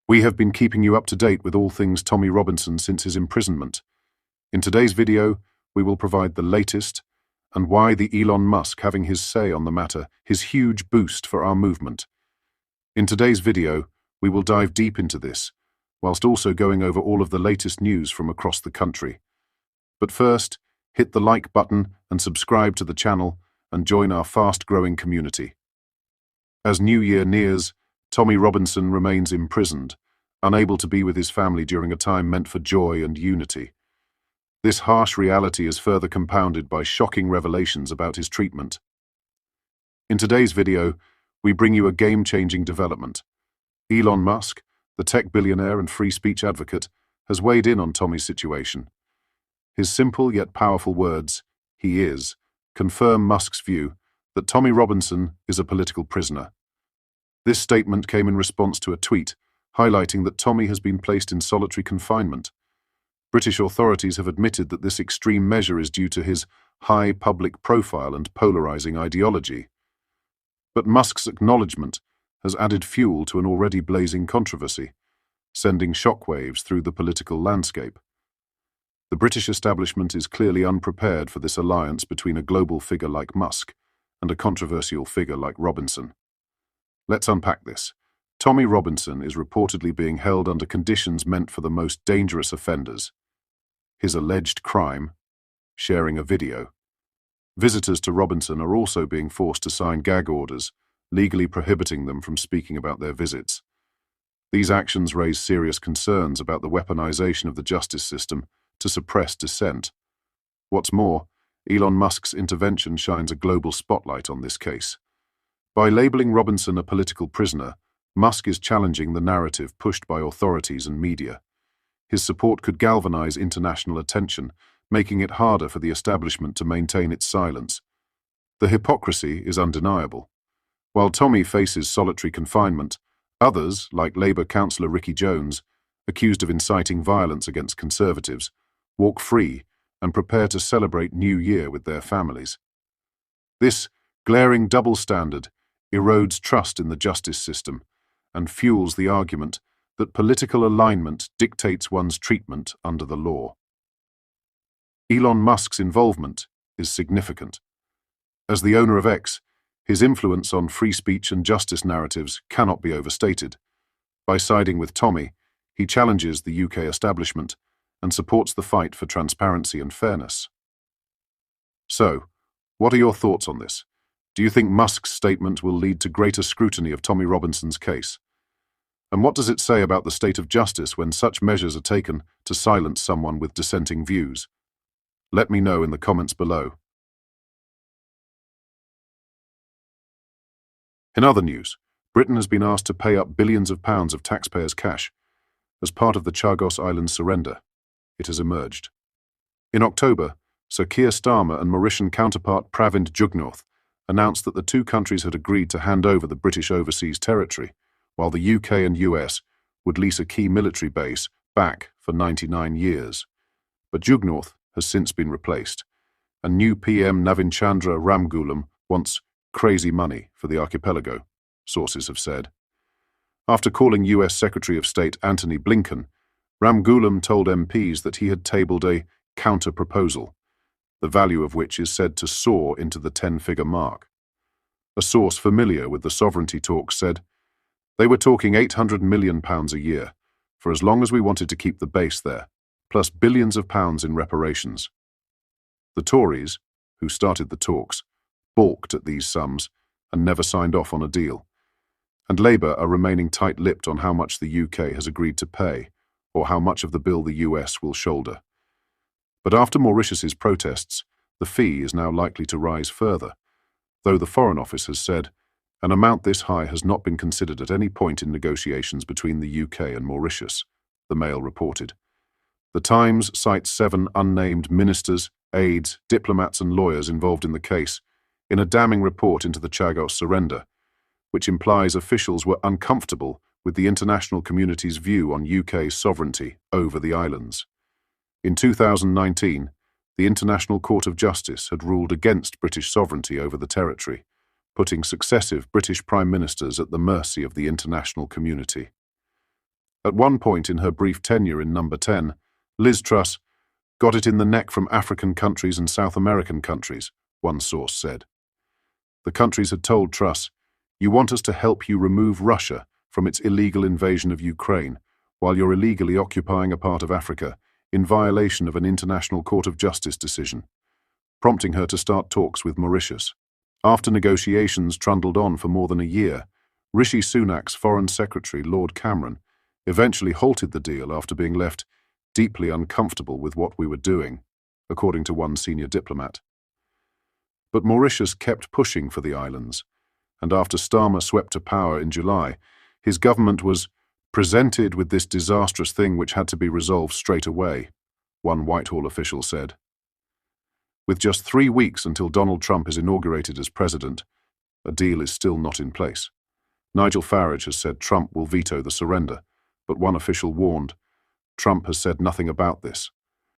We have been keeping you up to date with all things Tommy Robinson since his imprisonment. In today's video, we will provide the latest and why the Elon Musk having his say on the matter, his huge boost for our movement. In today's video, we will dive deep into this, whilst also going over all of the latest news from across the country. But first, hit the like button and subscribe to the channel and join our fast-growing community. As New Year nears, Tommy Robinson remains imprisoned, unable to be with his family during a time meant for joy and unity. This harsh reality is further compounded by shocking revelations about his treatment. In today's video, we bring you a game-changing development. Elon Musk, the tech billionaire and free speech advocate, has weighed in on Tommy's situation. His simple yet powerful words, "he is," confirm Musk's view that Tommy Robinson is a political prisoner. This statement came in response to a tweet highlighting that Tommy has been placed in solitary confinement. British authorities have admitted that this extreme measure is due to his high public profile and polarizing ideology. But Musk's acknowledgement has added fuel to an already blazing controversy, sending shockwaves through the political landscape. The British establishment is clearly unprepared for this alliance between a global figure like Musk and a controversial figure like Robinson. Let's unpack this. Tommy Robinson is reportedly being held under conditions meant for the most dangerous offenders. His alleged crime: sharing a video. Visitors to Robinson are also being forced to sign gag orders, legally prohibiting them from speaking about their visits. These actions raise serious concerns about the weaponization of the justice system to suppress dissent. What's more, Elon Musk's intervention shines a global spotlight on this case. By labeling Robinson a political prisoner, Musk is challenging the narrative pushed by authorities and media. His support could galvanize international attention, making it harder for the establishment to maintain its silence. The hypocrisy is undeniable. While Tommy faces solitary confinement, others, like Labour councillor Ricky Jones, accused of inciting violence against Conservatives, walk free and prepare to celebrate New Year with their families. This glaring double standard erodes trust in the justice system and fuels the argument that political alignment dictates one's treatment under the law. Elon Musk's involvement is significant. As the owner of X, his influence on free speech and justice narratives cannot be overstated. By siding with Tommy, he challenges the UK establishment and supports the fight for transparency and fairness. So, what are your thoughts on this? Do you think Musk's statement will lead to greater scrutiny of Tommy Robinson's case? And what does it say about the state of justice when such measures are taken to silence someone with dissenting views? Let me know in the comments below. In other news, Britain has been asked to pay up billions of pounds of taxpayers' cash as part of the Chagos Islands surrender. It has emerged. In October, Sir Keir Starmer and Mauritian counterpart Pravind Jugnauth announced that the two countries had agreed to hand over the British overseas territory, while the UK and US would lease a key military base back for 99 years. But Jugnauth has since been replaced, and new PM Navin Chandra Ramgoolam wants crazy money for the archipelago, sources have said. After calling US Secretary of State Antony Blinken, Ramgoolam told MPs that he had tabled a counter-proposal, the value of which is said to soar into the 10-figure mark. A source familiar with the sovereignty talks said, "They were talking £800 million a year, for as long as we wanted to keep the base there, plus billions of pounds in reparations." The Tories, who started the talks, balked at these sums and never signed off on a deal. And Labour are remaining tight-lipped on how much the UK has agreed to pay, or how much of the bill the US will shoulder. But after Mauritius's protests, the fee is now likely to rise further, though the Foreign Office has said an amount this high has not been considered at any point in negotiations between the UK and Mauritius, the Mail reported. The Times cites 7 unnamed ministers, aides, diplomats and lawyers involved in the case in a damning report into the Chagos surrender, which implies officials were uncomfortable with the international community's view on UK's sovereignty over the islands. In 2019, the International Court of Justice had ruled against British sovereignty over the territory, putting successive British Prime Ministers at the mercy of the international community. At one point in her brief tenure in Number 10, Liz Truss got it in the neck from African countries and South American countries, one source said. The countries had told Truss, "You want us to help you remove Russia from its illegal invasion of Ukraine, while you're illegally occupying a part of Africa, in violation of an International Court of Justice decision," prompting her to start talks with Mauritius. After negotiations trundled on for more than a year, Rishi Sunak's Foreign Secretary, Lord Cameron, eventually halted the deal after being left deeply uncomfortable with what we were doing, according to one senior diplomat. But Mauritius kept pushing for the islands, and after Starmer swept to power in July, his government was presented with this disastrous thing which had to be resolved straight away, one Whitehall official said. With just 3 weeks until Donald Trump is inaugurated as president, a deal is still not in place. Nigel Farage has said Trump will veto the surrender, but one official warned, Trump has said nothing about this.